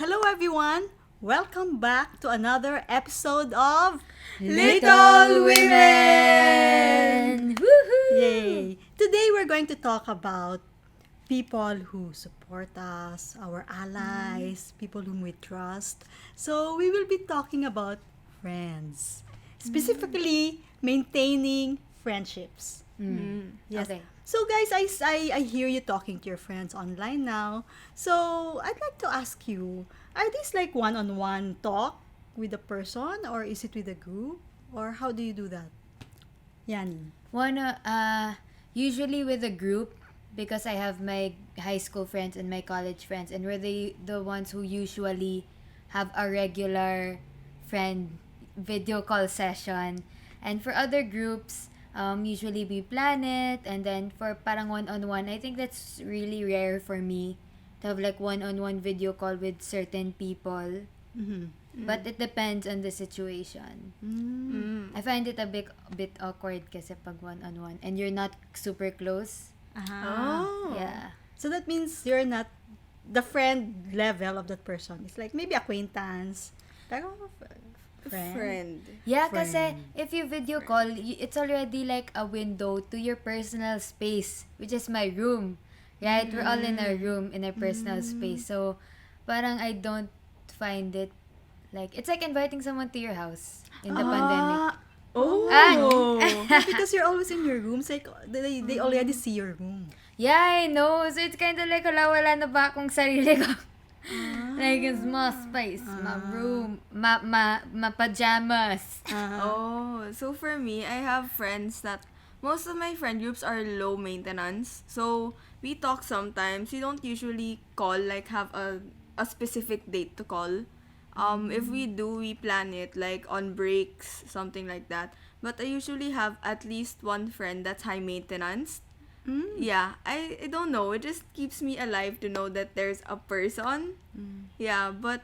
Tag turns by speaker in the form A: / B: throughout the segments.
A: Hello everyone! Welcome back to another episode of
B: Litol Women! Woohoo!
A: Yay! Today we're going to talk about people who support us, our allies, people whom we trust. So we will be talking about friends. Specifically, maintaining friendships. Yes.
B: Okay.
A: So guys, I hear you talking to your friends online now. So I'd like to ask you, are these like one-on-one talk with a person or is it with a group? Or how do you do that? Yani.
B: Usually with a group because I have my high school friends and my college friends, and we're the ones who usually have a regular friend video call session. And for other groups, usually we plan it, and then for parang one-on-one, I think that's really rare for me to have like one-on-one video call with certain people.
A: Mm-hmm.
B: But it depends on the situation. I find it a bit awkward kasi pag one-on-one and you're not super close.
A: Ah.
B: Yeah.
A: So that means you're not the friend level of that person. It's like maybe acquaintance. Pero friend.
B: Yeah, kasi
A: Friend.
B: if you video call, it's already like a window to your personal space, which is my room. Right? We're all in our room, in our personal space. So, parang I don't find it like, it's like inviting someone to your house in the pandemic.
A: Oh.
B: Ah.
A: Because you're always in your room. It's like they already see your room.
B: Yeah, I know. So, it's kind of like, wala na ba akong sarili ko? Like, it's my space, my room, my pajamas.
C: Oh, so for me, I have friends that most of my friend groups are low maintenance. So we talk sometimes. We don't usually call, like have a specific date to call. If we do, we plan it like on breaks, something like that. But I usually have at least one friend that's high maintenance. Yeah, I don't know. It just keeps me alive to know that there's a person. Yeah, but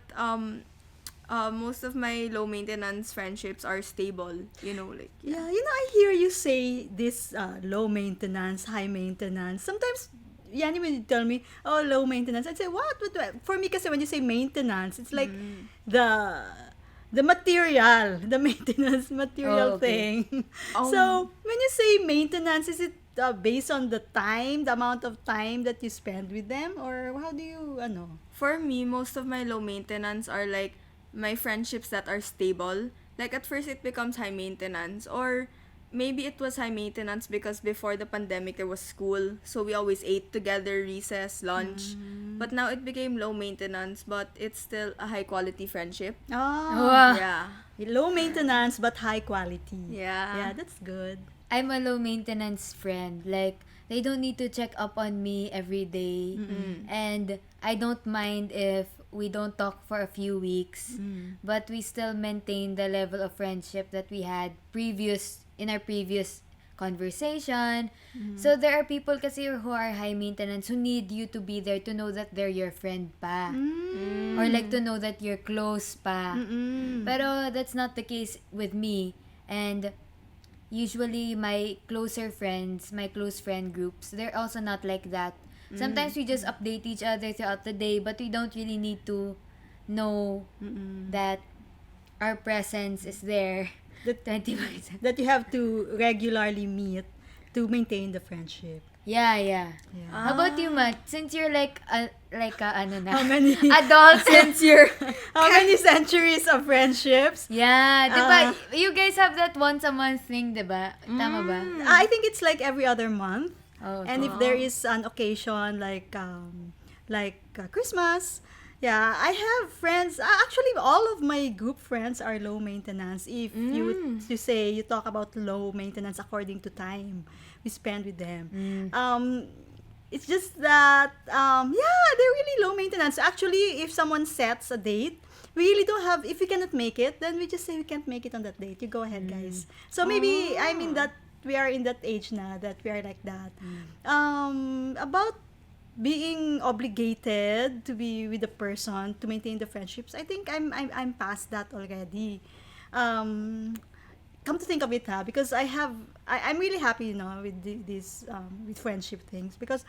C: most of my low maintenance friendships are stable. Like
A: Yeah, I hear you say this low maintenance, high maintenance. Sometimes, Yani, when you tell me, oh, low maintenance, I'd say, what? For me, kasi when you say maintenance, it's like the material, the maintenance material
B: Oh, okay.
A: thing. So, when you say maintenance, is it based on the amount of time that you spend with them? Or how do you,
C: For me, most of my low maintenance are like my friendships that are stable. Like at first it becomes high maintenance, or maybe it was high maintenance because before the pandemic there was school, so we always ate together, recess, lunch. But now it became low maintenance, but it's still a high quality friendship.
A: Oh,
C: Yeah.
A: low maintenance but high quality.
C: Yeah.
A: Yeah, that's good.
B: I'm a low maintenance friend. Like, they don't need to check up on me every day. And I don't mind if we don't talk for a few weeks, but we still maintain the level of friendship that we had in our previous conversation. So there are people kasi who are high maintenance who need you to be there to know that they're your friend pa. Or like to know that you're close pa. Pero that's not the case with me. And usually my closer friends, my close friend groups, they're also not like that. Sometimes we just update each other throughout the day, but we don't really need to know that our presence is there
A: That
B: 24/7.
A: that you have to regularly meet to maintain the friendship.
B: Yeah.
A: Yeah.
B: How about you, Matt? Since you're like a ano na,
A: How many
B: adult since you're
A: how many centuries of friendships?
B: yeah, diba? You guys have that once a month thing, diba? Tama ba?
A: I think it's like every other month.
B: Oh,
A: And if there is an occasion like Christmas, yeah, I have friends. Actually, all of my group friends are low maintenance. If you say you talk about low maintenance according to time we spend with them, it's just that yeah, they're really low maintenance. Actually, if someone sets a date, we really don't have. If we cannot make it, then we just say we can't make it on that date. You go ahead, guys. So maybe I'm in that. We are in that age now that we are like that. About being obligated to be with the person to maintain the friendships, I think I'm past that already. Come to think of it, because I'm really happy, with this with friendship things, because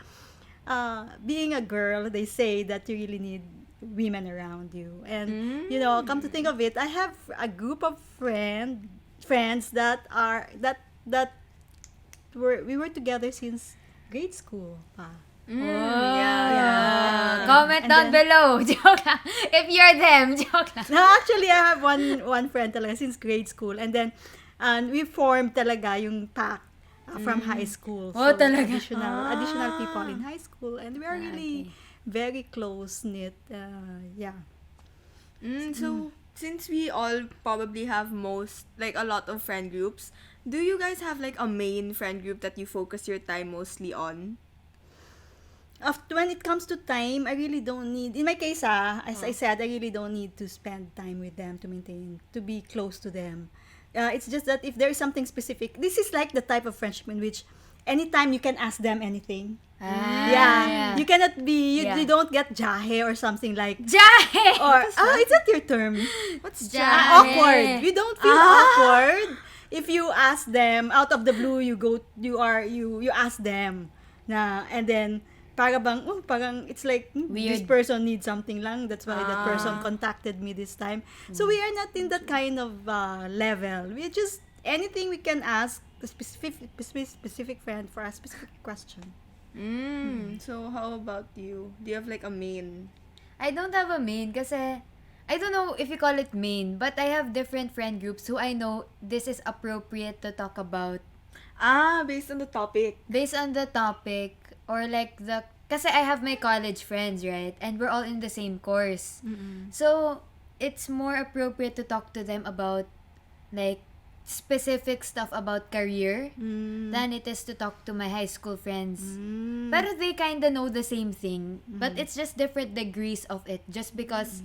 A: being a girl, they say that you really need women around you. And come to think of it, I have a group of friends that we were together since grade school.
C: Yeah.
B: Comment
A: And
B: down
A: then-
B: below. Joke lang. If you're them, joke lang.
A: No, actually, I have one friend talaga since grade school. And then, we formed talaga yung pack from high school.
B: Oh, talaga?
A: Additional people in high school. And we are really
B: Okay.
A: very close-knit. Yeah.
C: So since we all probably have a lot of friend groups, do you guys have like a main friend group that you focus your time mostly on?
A: When it comes to time, I really don't need, in my case, as I said, I really don't need to spend time with them to be close to them. It's just that if there is something specific, this is like the type of friendship in which anytime you can ask them anything. You cannot be, you don't get jahe or something like,
B: Jahe!
A: or, is that your term?
C: What's
B: Jahe?
A: Awkward. We don't feel awkward if you ask them out of the blue. You ask them and then parang it's like this
B: Weird.
A: person needs something lang, that's why that person contacted me this time. So we are not in that kind of level. We just anything we can ask the specific friend for a specific question.
C: So how about you? Do you have like a main?
B: I don't have a main kasi I don't know if you call it main, but I have different friend groups who I know this is appropriate to talk about
C: Based on the topic.
B: based on the topic or like kasi I have my college friends, right? And we're all in the same course. So, it's more appropriate to talk to them about like specific stuff about career than it is to talk to my high school friends. Pero they kind of know the same thing, but it's just different degrees of it. Just because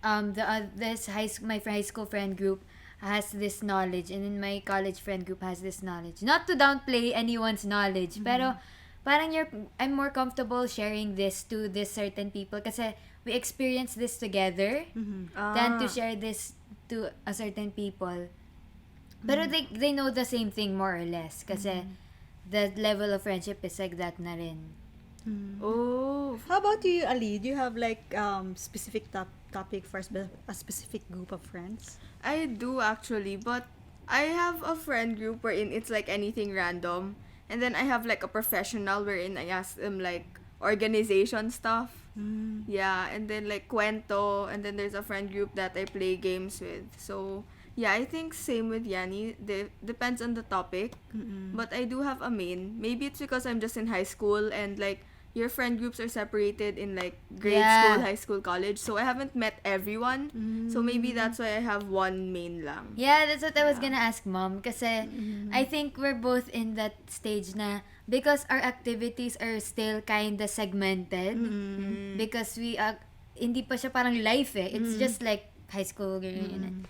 B: my high school friend group has this knowledge, and then my college friend group has this knowledge. Not to downplay anyone's knowledge, pero parang I'm more comfortable sharing this to this certain people kasi we experience this together than to share this to a certain people. Pero they know the same thing more or less kasi the level of friendship is like that na rin.
C: Oh,
A: How about you, Ali? Do you have like specific topic for a specific group of friends?
C: I do actually, but I have a friend group wherein it's like anything random. And then I have like a professional wherein I ask them like organization stuff. Yeah, and then like cuento, and then there's a friend group that I play games with. So, yeah, I think same with Yani. Depends on the topic. But I do have a main. Maybe it's because I'm just in high school and like your friend groups are separated in like grade school, high school, college. So I haven't met everyone. So maybe that's why I have one main lang.
B: Yeah, that's what I was gonna ask, Mom. Kasi I think we're both in that stage na because our activities are still kinda segmented. Because we hindi pa siya parang life eh. It's just like high school, ganyan.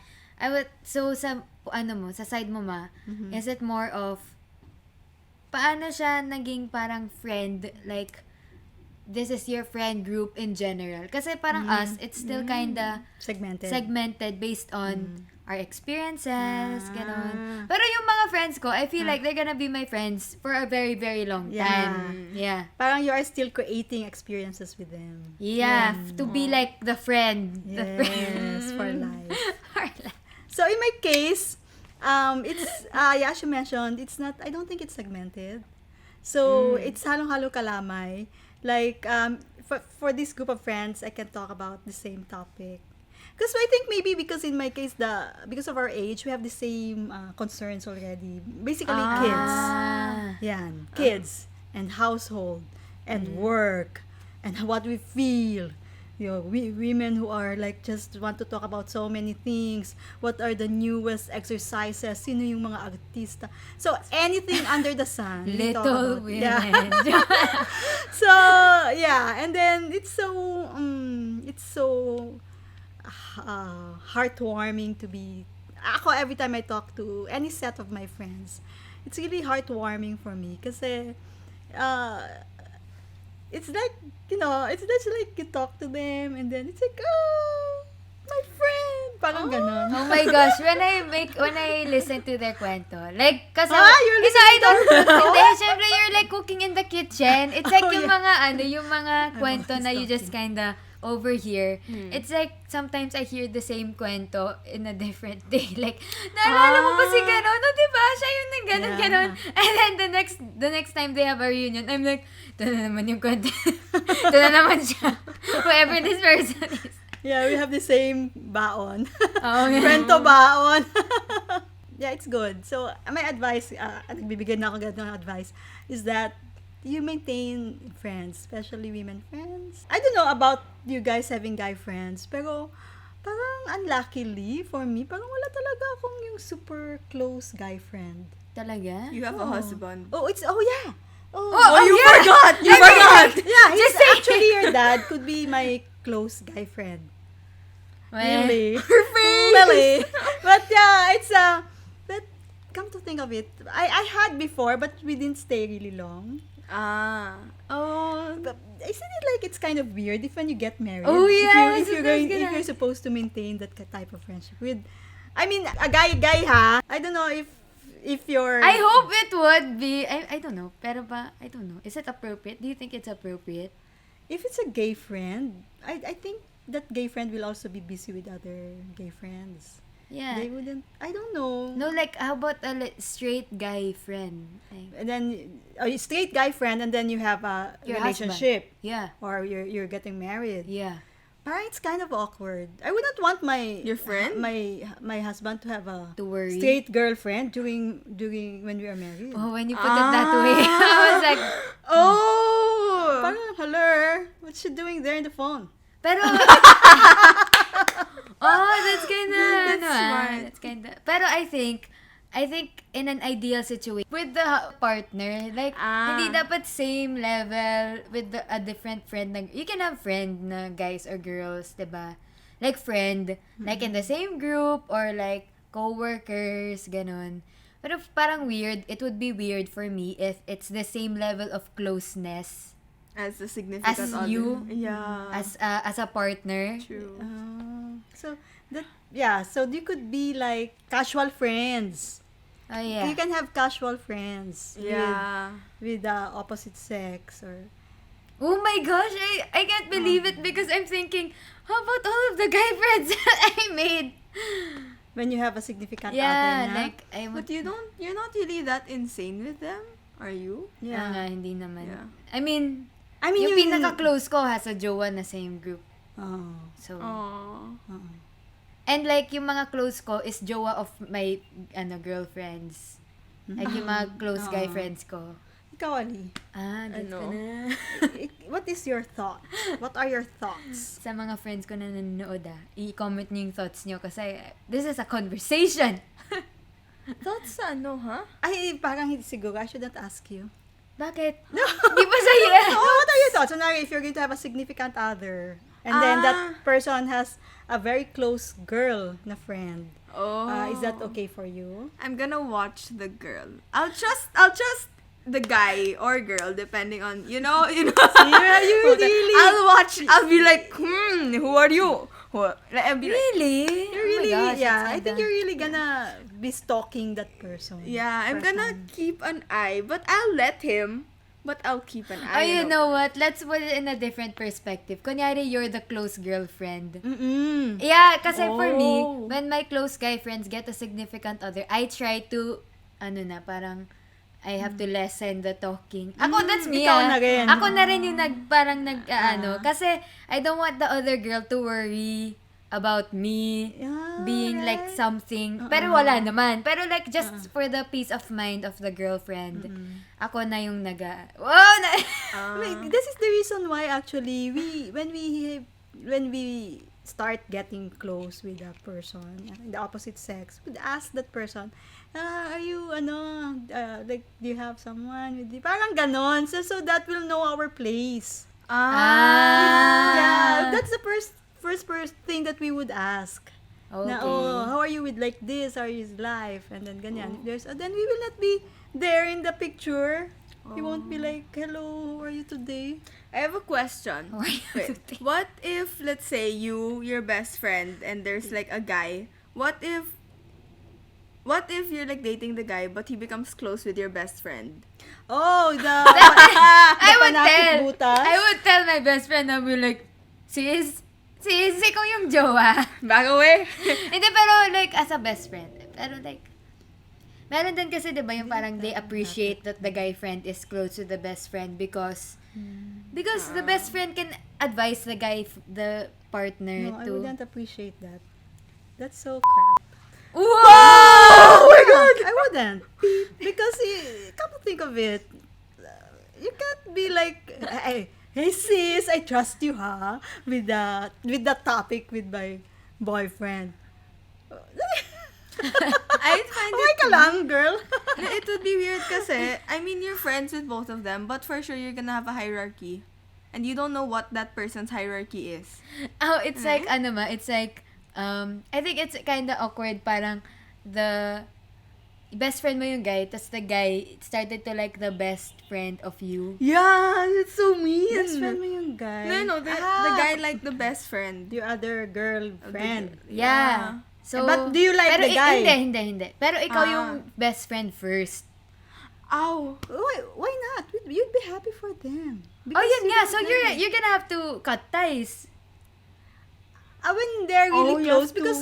B: So sa sa side mo is it more of paano siya naging parang friend, like this is your friend group in general? Kasi parang us, it's still kinda segmented based on our experiences, ganon. Pero yung mga friends ko, I feel like they're gonna be my friends for a very, very long time. Yeah.
A: Parang you are still creating experiences with them.
B: Yeah. To be like the friend. The friend.
A: Yes, for life.
B: For life.
A: So in my case, it's as you mentioned, it's not. I don't think it's segmented. So it's halong-halo kalamay. Like for this group of friends, I can talk about the same topic. Because I think maybe because in my case, because of our age, we have the same concerns already. Basically, kids. Yan, kids and household and work and what we feel. We women who are like just want to talk about so many things. What are the newest exercises? Sino yung mga artista? So anything under the sun. we talk
B: Little
A: about.
B: Women.
A: Yeah. So yeah, and then it's so heartwarming to be. Ako every time I talk to any set of my friends, it's really heartwarming for me kasi it's like, it's just like you talk to them and then it's like, oh, my friend. Parang ganon.
B: Oh my gosh, when I listen to their kwento, like, kasi,
A: you're
B: kasi I don't, hindi, syempre, you're like cooking in the kitchen. It's like
A: Oh,
B: yung
A: yeah.
B: mga, yung mga kwento na you just kinda over here, it's like sometimes I hear the same kwento in a different day. Like, naalala mo pa si ganon? No, diba? Siya yung nang ganon. And then the next time they have a reunion, I'm like, ito na naman yung kwento. Ito na naman siya. Whoever this person is.
A: Yeah, we have the same baon.
B: Oh, yeah.
A: Kwento baon. Yeah, it's good. So, my advice, nagbibigay na ako agad ng advice, is that you maintain friends, especially women friends. I don't know about you guys having guy friends, pero parang unluckily for me, parang wala talaga akong yung super close guy friend.
B: Talaga?
C: You have a husband.
A: Oh, yeah.
C: You forgot! You forgot!
A: Yeah, actually your dad could be my close guy friend.
B: Well,
A: Really? Really? But yeah, it's but come to think of it, I had before, but we didn't stay really long. But isn't it like it's kind of weird if when you get married?
B: Oh, yeah,
A: If
B: gonna-
A: you're supposed to maintain that type of friendship with, I mean, a guy ha. I don't know if you're.
B: I hope it would be. I don't know. Pero ba, I don't know. Is it appropriate? Do you think it's appropriate?
A: If it's a gay friend, I think that gay friend will also be busy with other gay friends.
B: Yeah.
A: They wouldn't. I don't know.
B: No, like, how about a straight guy friend? Like,
A: And then a straight guy friend, and then you have a
B: Your
A: relationship,
B: yeah.
A: or you're getting married.
B: Yeah.
A: Parang it's kind of awkward. I wouldn't want
C: Your friend?
A: my husband to have a
B: To worry.
A: straight girlfriend during when we are married.
B: Oh, when you put it that way, I was like,
C: Oh!
A: Parang, hello, what's she doing there in the phone?
B: pero, that's kinda,
C: smart.
B: that's kinda, pero I think in an ideal situation, with the partner, like, hindi dapat same level with a different friend. You can have friend na guys or girls, diba? Like friend, like in the same group, or like co-workers, ganon. Pero parang weird, it would be weird for me if it's the same level of closeness
C: As a significant
B: as
C: other.
B: you,
C: Yeah.
B: as a partner.
C: True.
A: So you could be like casual friends.
B: Oh, yeah.
A: You can have casual friends.
C: Yeah.
A: With the opposite sex or.
B: Oh my gosh, I can't believe it, because I'm thinking, how about all of the guy friends that I made?
A: When you have a significant
B: Yeah,
A: other na.
B: like, I would...
C: But you're not really that insane with them, are you?
B: Yeah. nga, hindi naman.
C: Yeah.
B: I mean
A: yung
B: yung pinaka-close ko has a jowa na same group.
A: Oh.
B: So,
C: Oh.
B: and like, yung mga close ko is jowa of my, girlfriends. Like, yung mga close guy friends ko.
A: Ikaw, Ali.
B: Gets ko
C: Ano?
B: na.
A: What is your thought? What are your thoughts?
B: Sa mga friends ko na nanonood, i-comment niyo yung thoughts niyo kasi this is a conversation.
C: Thoughts sa ano, ha?
A: Ay, parang hindi siguro. I shouldn't ask you.
B: Bakit? Di ba sa yes?
A: Oh, what are your thoughts? So, if you're going to have a significant other, and then that person has a very close girl na friend,
C: Oh.
A: is that okay for you?
C: I'm gonna watch the girl. I'll trust the guy or girl depending on
A: Yeah, you really.
C: I'll be like, who are you? I'll be like,
B: Really?
A: You're
B: Oh my
A: really,
B: gosh,
A: yeah.
B: it's
A: I think
B: kinda-
A: you're really gonna be stalking that person.
C: yeah, I'm gonna
A: Person.
C: keep an eye, but I'll let him. But I'll keep an
B: Oh,
C: eye.
B: you know what? Let's put it in a different perspective. Kunyari, you're the close girlfriend.
A: Mm-mm.
B: Yeah, kasi for me,
C: Oh.
B: when my close guy friends get a significant other, I try to, parang, I have to lessen the talking. Ako, that's me,
A: ikaw na rin.
B: Ako na rin yung kasi I don't want the other girl to worry about me
A: Yeah,
B: being like
A: right.
B: something. Pero wala naman. Pero like, just for the peace of mind of the girlfriend, ako na yung
A: Like, this is the reason why actually when we start getting close with a person the opposite sex, we'd ask that person, are you like, do you have someone with you? Parang ganon. So that we'll know our place. Yeah, that's the first thing that we would ask.
B: Okay.
A: Na, how are you with like this? How is life? And then ganyan. If there's, then we will not be there in the picture. We won't be like, hello, how are you today?
C: I have a question.
B: How are you
C: Wait,
B: today?
C: what if, let's say, your best friend, and there's like a guy? What if you're like dating the guy, but he becomes close with your best friend?
A: Oh,
B: I would
A: fanatic
B: tell.
A: butas?
B: I would tell my best friend, I'll be like, sis, ikaw yung jowa.
C: Back away.
B: Hindi, pero like, as a best friend. Pero like, meron din kasi, di ba, yung parang they appreciate that the guy friend is close to the best friend because the best friend can advise the partner
A: No, I
B: to...
A: wouldn't appreciate that. That's so crap.
B: Wow!
A: Oh my God! I wouldn't. Because, come to think of it, you can't be like, hey sis, I trust you, ha? With the topic with my boyfriend.
C: I'd find
A: Okay
C: it
A: ka lang, girl.
C: it would be weird kasi, I mean, you're friends with both of them, but for sure you're gonna have a hierarchy. And you don't know what that person's hierarchy is.
B: Oh, it's like, it's like, I think it's kind of awkward, parang, the best friend mo yung guy, tas the guy started to like the best friend of you.
A: Yeah, it's so mean. Best friend mo yung guy.
C: No, the guy like the best friend.
A: Your other girlfriend.
B: Yeah. So,
A: But do you like
B: pero
A: the guy?
B: Hindi. Pero ikaw yung best friend first.
C: Ow.
A: Why not? You'd be happy for them.
B: Oh, yun
A: you
B: nga.
A: don't
B: So,
A: like-
B: you're gonna have to cut ties.
A: When they're really
C: you
A: close,
C: have to-
A: because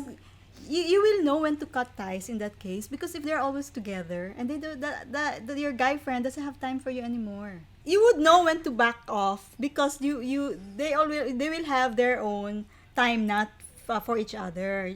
A: you will know when to cut ties in that case, because if they're always together and they do your guy friend doesn't have time for you anymore, you would know when to back off because they will have their own time, not for each other.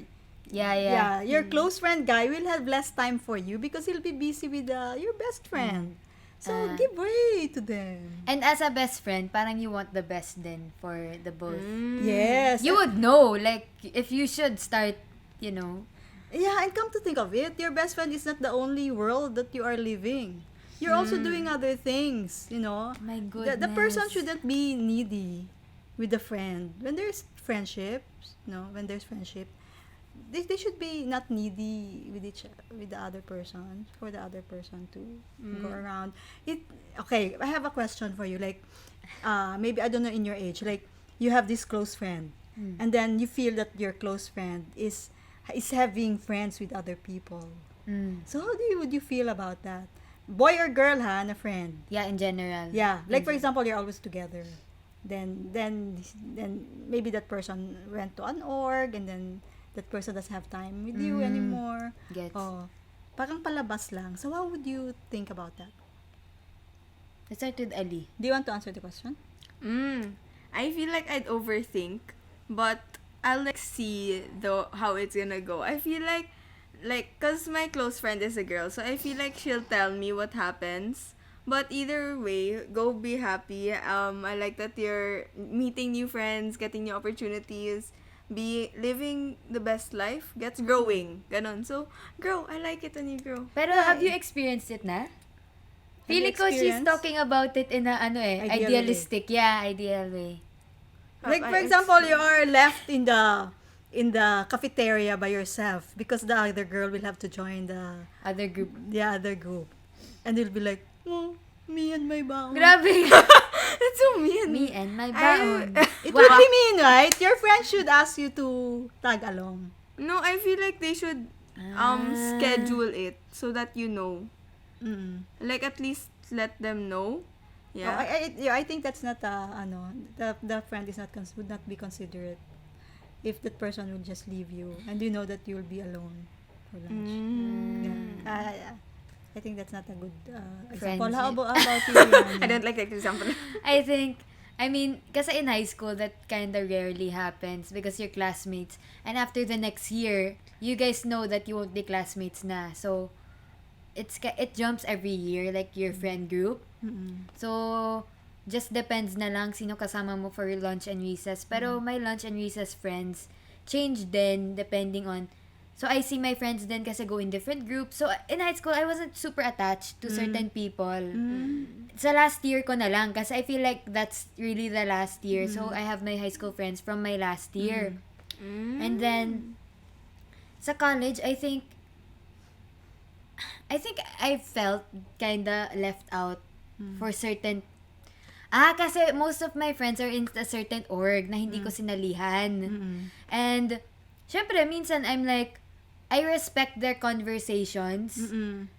B: Yeah.
A: Your close friend guy will have less time for you because he'll be busy with your best friend. So give way to them.
B: And as a best friend, parang you want the best then for the both.
A: Yes.
B: You would know, like, if you should start, you know.
A: Yeah, and come to think of it, your best friend is not the only world that you are living. You're also doing other things, you know.
B: My
A: The person
B: goodness.
A: shouldn't be needy with the friend. When there's friendships, when there's friendship, they should be not needy with the other person, for the other person to go around. Okay, I have a question for you. Like, maybe I don't know in your age, like you have this close friend, and then you feel that your close friend is having friends with other people. So how would you feel about that? Boy or girl, ha, na friend?
B: Yeah, in general.
A: Yeah, like for example, you're always together. Then maybe that person went to an org, and then that person doesn't have time with you anymore.
B: Gets.
A: Oh, parang palabas lang. So how would you think about that?
B: Let's start with Alee.
A: Do you want to answer the question?
C: I feel like I'd overthink, but I'll like see how it's gonna go. I feel like cause my close friend is a girl, so I feel like she'll tell me what happens. But either way, go be happy. I like that you're meeting new friends, getting new opportunities, living the best life, gets growing. Ganon. So, grow. I like it when you grow.
B: Pero have you experienced it na?
A: you
B: Feeling ko she's
A: experienced?
B: talking about it in a
A: Ideal
B: idealistic. Yeah, ideal way.
A: Like
C: Have
A: for
C: I
A: example, you are left in the cafeteria by yourself because the other girl will have to join the
B: Other group.
A: other group, and you'll be like, oh, me and my baon.
B: Grabe.
C: That's so mean.
B: Me and my baon.
A: It would be mean, right? Your friend should ask you to tag along.
C: No, I feel like they should schedule it so that you know. Like at least let them know.
A: Yeah.
C: Yeah.
A: I think that's not the friend is not would not be considerate if that person would just leave you and you know that you'll be alone for lunch. Yeah. I think that's not a good example. How about you, Yani?
C: I don't like that example.
B: I mean, kasi in high school, that kind of rarely happens because you're classmates. And after the next year, you guys know that you won't be classmates na. So, it jumps every year, like your friend group. So, just depends na lang sino kasama mo for lunch and recess. Pero my lunch and recess friends change din depending on... So, I see my friends then kasi go in different groups. So, in high school, I wasn't super attached to certain people. Sa last year ko na lang kasi I feel like that's really the last year. So, I have my high school friends from my last year. And then, sa college, I think I felt kinda left out for certain... kasi most of my friends are in a certain org na hindi ko sinalihan. And, syempre, minsan I'm like, I respect their conversations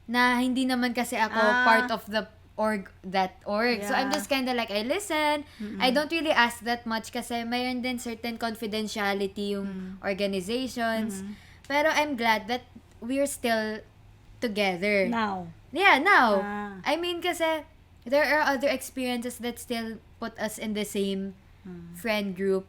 B: na hindi naman kasi ako part of the org. So I'm
A: Yeah.
B: just kind of like, I listen. I don't really ask that much kasi mayroon din certain confidentiality yung organizations. Pero I'm glad that we're still together.
A: Now.
B: Yeah, now.
A: Ah.
B: I mean kasi there are other experiences that still put us in the same friend group.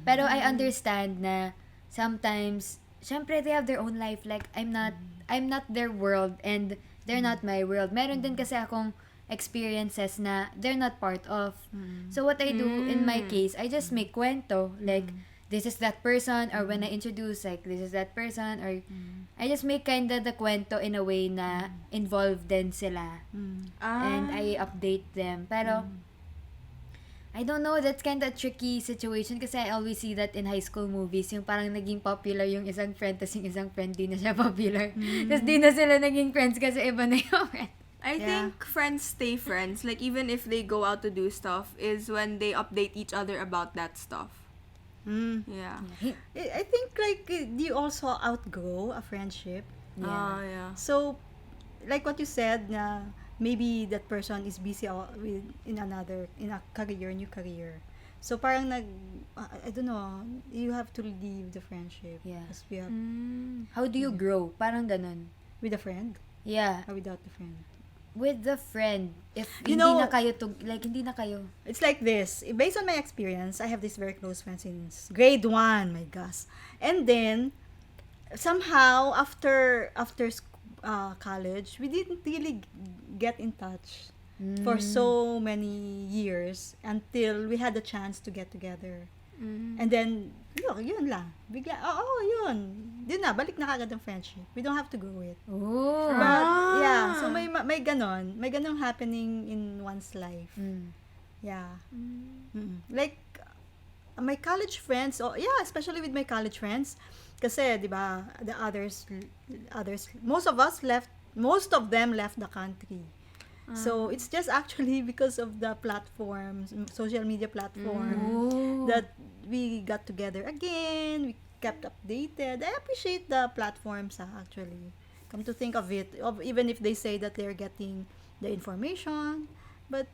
B: Pero I understand na sometimes, syempre they have their own life. Like, I'm not their world and they're not my world. Meron din kasi akong experiences na they're not part of. So what I do in my case, I just make kwento. Like, this is that person, or when I introduce, like, this is that person, or I just make kinda the kwento in a way na involved din sila. And I update them. Pero, I don't know, that's kind of a tricky situation kasi I always see that in high school movies, yung parang naging popular yung isang friend, tas yung isang friend di na siya popular. Tas di na sila naging friends kasi iba na yung friend.
C: I think friends stay friends. Like, even if they go out to do stuff, is when they update each other about that stuff. Yeah.
A: I think like you also outgrow a friendship.
C: Yeah.
A: So, like what you said, na maybe that person is busy in a career, new career. So parang I don't know, you have to leave the friendship.
B: Yeah.
A: Because we have
B: How do you grow? Parang ganun.
A: with a friend
B: Yeah.
A: or without the friend.
B: With the friend, if
A: You
B: hindi
A: know-
B: na kayo hindi na kayo.
A: It's like this. Based on my experience, I have this very close friend since grade 1, my gosh. And then somehow after college, we didn't really get in touch for so many years until we had the chance to get together. And then, yun lang. Bigla, yun. Yun na, balik na kagad ang friendship. We don't have to grow it.
B: Oh.
A: But, yeah, so may ganong happening in one's life. Yeah. Like, my college friends, especially with my college friends, kasi, di ba, the others, most of them left the country. So, it's just actually because of the platforms, social media platform, that we got together again, we kept updated. I appreciate the platforms, actually. Come to think of it, even if they say that they're getting the information, but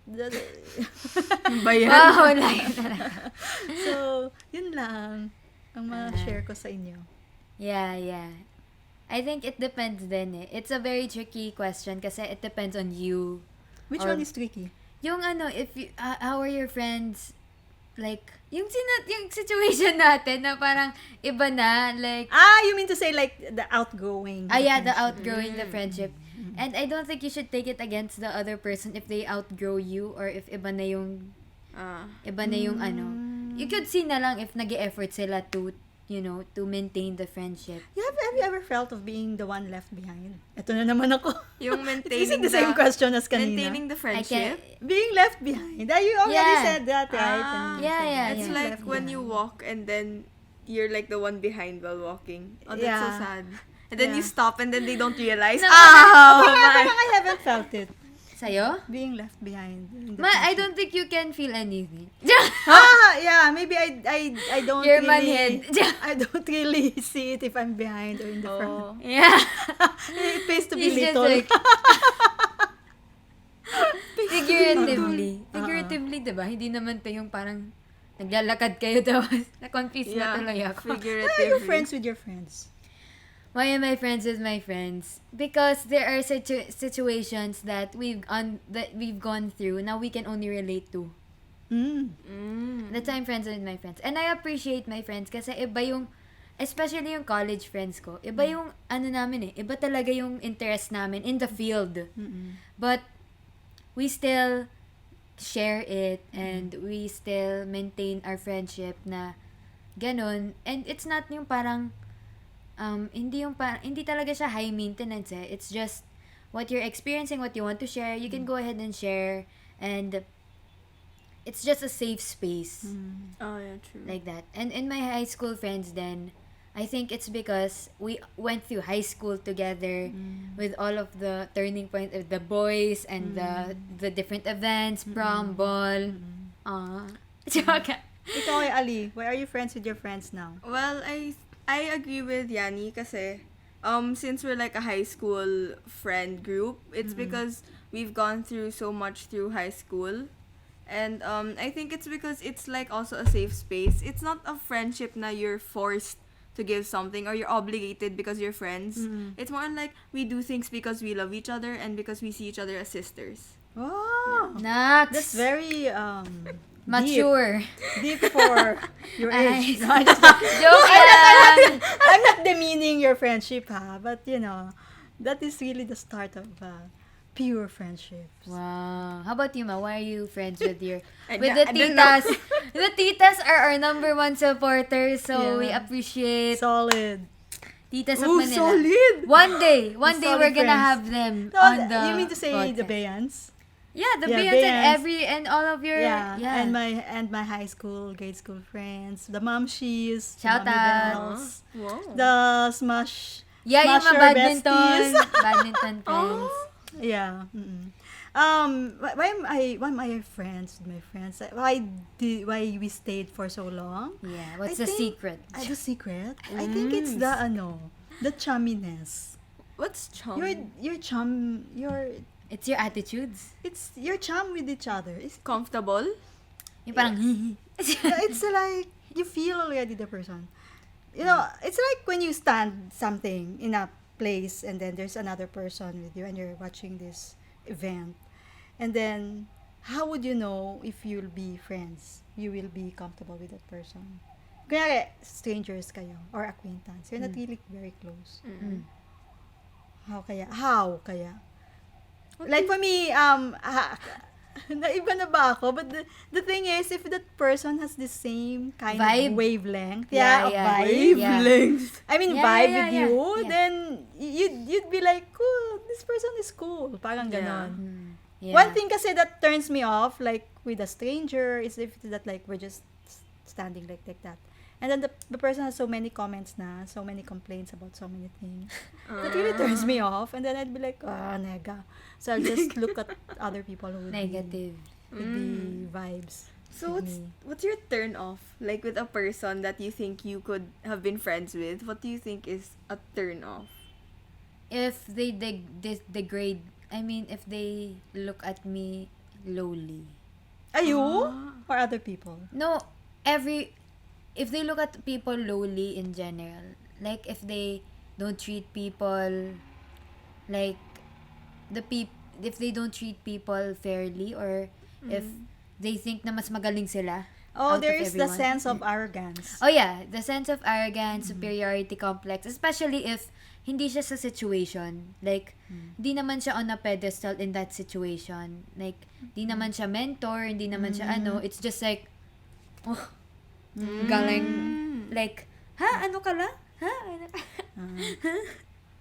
B: Wow, like
A: so, yun lang ang ma-share ko sa inyo.
B: Yeah. I think it depends din eh. It's a very tricky question kasi it depends on you.
A: Which
B: Or-
A: one is tricky?
B: Yung if you, how are your friends, like, yung situation natin na parang iba na, like,
A: You mean to say like the outgrowing?
B: the
A: friendship.
B: outgrowing the friendship. And I don't think you should take it against the other person if they outgrow you or if iba na yung You could see na lang if nag-e-effort sila to, to maintain the friendship.
A: Have you ever felt of being the one left behind? Ito na naman ako.
C: Yung
A: Is it
C: maintaining
A: the same question as kanina?
C: Maintaining the
B: I
C: friendship.
A: Being left behind. You already
B: Yeah.
A: said that, right?
C: Ah.
A: And you
B: Yeah,
A: said
B: yeah,
C: It's
B: yeah.
C: like
A: left
C: when
A: behind.
C: you walk and then you're like the one behind while walking. Oh, that's so
A: Yeah.
C: sad. And then you
A: Yeah.
C: stop and then they don't realize.
B: No.
A: Parang I haven't felt it.
B: Sa'yo?
A: Being left behind. in the
B: I
A: friendship.
B: don't think you can feel anything.
A: Yeah, maybe I don't
B: You're
A: really,
B: manhead.
A: I don't really see it if I'm behind or in the front.
C: Oh.
B: Yeah.
A: It pays to be
B: It's just
A: little.
B: like, figuratively, diba? Hindi naman to yung parang naglalakad kayo tapos na-confuse na tuloy ako.
A: Why are you
C: Figuratively.
A: friends with your friends?
B: Why am I friends with my friends? Because there are situations that we've gone through now we can only relate to. That's why I'm friends with my friends. And I appreciate my friends kasi iba yung, especially yung college friends ko, iba yung namin eh, iba talaga yung interest namin in the field. But we still share it and we still maintain our friendship na ganun. And it's not yung parang hindi talaga siya high maintenance eh. It's just what you're experiencing, what you want to share, you can go ahead and share, and it's just a safe space.
C: Oh, yeah, true.
B: Like that. And in my high school friends then, I think it's because we went through high school together with all of the turning point of the boys and the different events, prom, ball. Joke.
A: Ikaw ay Ali, why are you friends with your friends now?
C: Well, I agree with Yani kasi since we're like a high school friend group, it's because we've gone through so much through high school. And I think it's because it's like also a safe space. It's not a friendship na you're forced to give something or you're obligated because you're friends. It's more like we do things because we love each other and because we see each other as sisters.
A: Wow.
B: Nax.
A: That's very
B: mature.
A: Deep for your age.
B: Nice.
A: No, I'm just
B: Joke lang.
A: I'm not demeaning your friendship, but that is really the start of pure friendships.
B: Wow. How about you, Ma? Why are you friends with your
C: I
B: with
C: don't-
B: the
C: I don't know.
B: titas? The titas are our number one supporters, so we
A: Yeah.
B: appreciate
A: Solid.
B: titas of
C: Ooh,
B: Manila.
C: solid!
B: One day
A: Solid
B: we're gonna
A: friends.
B: have them
A: No,
B: on the.
A: you mean to say the
B: podcast.
A: Bayans?
B: Yeah, the
A: Yeah,
B: Bayans and
A: Bayans.
B: all of your
A: And my high school, grade school friends, the Momshies, the
B: Shout
A: Mommy
B: out.
A: Bells,
C: Wow.
A: the Smash.
B: Yeah, yung mga
A: Smasher
B: badminton,
A: besties.
B: badminton friends.
A: Yeah. Mm-mm. Why am I friends with my friends? Why we stayed for so long?
B: Yeah, what's
A: I
B: the
A: think-
B: secret?
A: The secret? I think it's the chumminess.
C: What's chum?
A: Your chum,
B: It's your attitudes.
A: it's your chum with each other.
C: Comfortable?
B: Yung parang,
A: It's like you feel already the person. It's like when you stand something in a place and then there's another person with you and you're watching this event. And then how would you know if you'll be friends? You will be comfortable with that person. Kaya strangers kayo or acquaintance. You're not really very close. How kaya? Like for me, naiba na ba ako? But the thing is, if that person has the same kind
B: Vibe.
A: of wavelength,
B: Yeah,
A: vibe.
B: yeah.
A: I mean,
B: Yeah,
A: vibe
B: yeah,
A: with
B: yeah,
A: you,
B: yeah.
A: then you'd be like, cool, this person is cool. Parang ganon.
B: yeah.
A: One thing kasi that turns me off, like with a stranger, is if that like we're just standing like that. And then the person has so many comments so many complaints about so many things. That really turns me off. And then I'd be like, nega. So I'll just look at other people who would
B: Negative.
A: be vibes.
C: So
A: with me.
C: what's your turn off? Like with a person that you think you could have been friends with, what do you think is a turn off?
B: If they degrade, I mean, if they look at me lowly.
A: Are you? Or other people?
B: No, if they look at people lowly in general, like if they don't treat people like if they don't treat people fairly, or if they think na mas magaling sila.
A: Oh,
B: out
A: there
B: of
A: is the
B: everyone.
A: sense of arrogance.
B: Oh yeah, the sense of arrogance, superiority complex, especially if hindi siya sa situation. Like, di naman siya on a pedestal in that situation. Like, di naman siya mentor, hindi naman siya it's just like, galing, like, ano ka la? Ano ka?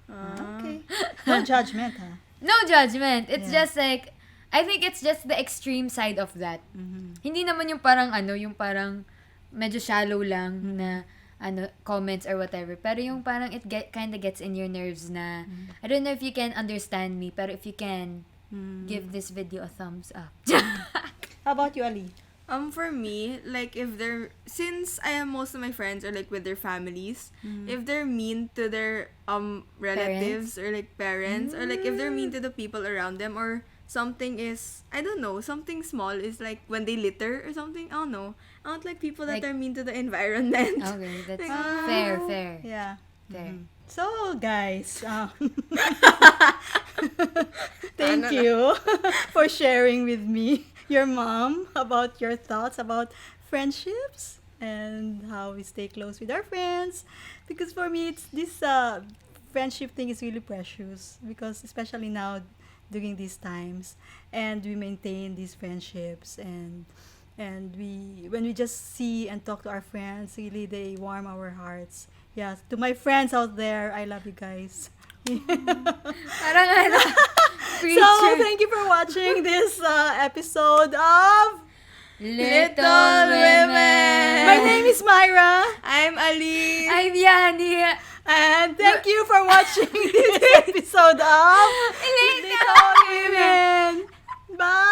A: Okay. No judgment, ha?
B: No judgment. It's
A: Yeah.
B: just like, I think it's just the extreme side of that. Hindi naman yung parang yung parang medyo shallow lang na comments or whatever. Pero yung parang kind of gets in your nerves na, I don't know if you can understand me, pero if you can, give this video a thumbs up.
A: How about you, Ali?
C: For me, like since I have most of my friends are like with their families, if they're mean to their relatives or like parents, or like if they're mean to the people around them, or something is, I don't know, something small is like when they litter or something, I don't know. I don't like people that
B: Like-
C: are mean to the environment.
B: Okay, that's
C: Like,
B: fair.
A: Yeah.
B: Fair.
A: So, guys, thank you for sharing with me, your mom, about your thoughts about friendships and how we stay close with our friends. Because for me, it's this friendship thing is really precious, because especially now during these times, and we maintain these friendships, and we, when we just see and talk to our friends, really they warm our hearts. Yeah, to my friends out there, I love you guys.
B: Parang
A: So, thank you for watching this episode of
B: Little Women.
A: My name is Myra,
C: I'm Alee.
B: I'm Yani.
A: and thank you for watching this episode of
B: Little
A: Litol Women. Bye!